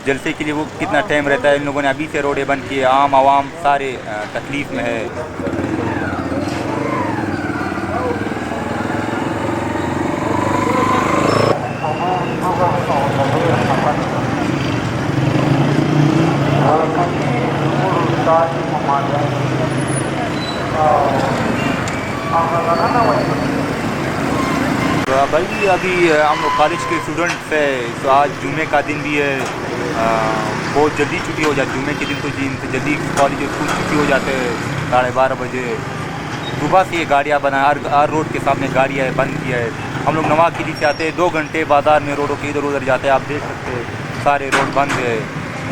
जलसे के लिए वो कितना टाइम रहता है। इन लोगों ने अभी से रोडें बंद की है, आम आवाम सारे तकलीफ़ में है। भाई अभी हम लोग कॉलेज के स्टूडेंट्स है, तो आज जुमे का दिन भी है, बहुत जल्दी छुट्टी हो जाती है। जुमे के दिन तो जल्दी कॉलेज स्कूल छुट्टी हो जाते हैं 12:30 बजे। सुबह से ये गाड़ियाँ बना हर रोड के सामने गाड़ियाँ बंद किया है। हम लोग नवाज के लिए आते हैं, 2 घंटे बाज़ार में रोडों के इधर उधर जाते हैं। आप देख सकते हैं सारे रोड बंद है,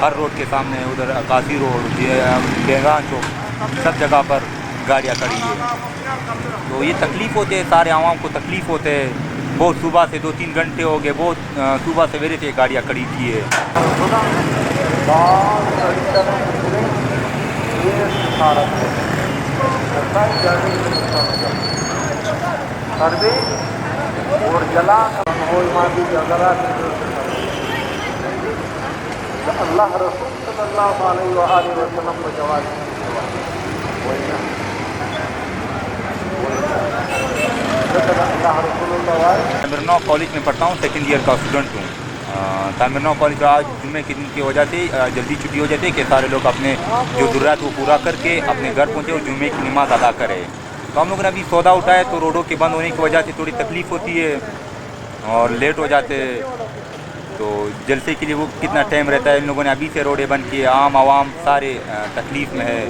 हर रोड के सामने उधर काशी रोड, बेगान चौक, सब जगह पर गाड़ियाँ खड़ी है। तो ये तकलीफ़ होते हैं, सारे आवाम को तकलीफ़ होते हैं। बहुत सुबह से 2-3 घंटे हो गए, बहुत सुबह सवेरे से गाड़ियाँ खड़ी की है। और जला अल्लाह रसूल सल्लल्लाहु अलैहि वसल्लम को जवाब तामिरनौ कॉलेज में पढ़ता हूँ, सेकंड ईयर का स्टूडेंट हूँ। तामिरनौ कॉलेज आज जुम्मे के दिन की वजह से जल्दी छुट्टी हो जाती है कि सारे लोग अपने जो ज़रूरत वो पूरा करके अपने घर पहुँचे और जुम्मे की नमाज़ अदा करें। तो हम लोगों ने अभी सौदा उठाया, तो रोडों के बंद होने की वजह से थोड़ी तकलीफ़ होती है और लेट हो जाते हैं। तो जलसे के लिए वो कितना टाइम रहता है। इन लोगों ने अभी से रोडें बंद की है, आम आवाम सारे तकलीफ़ में है।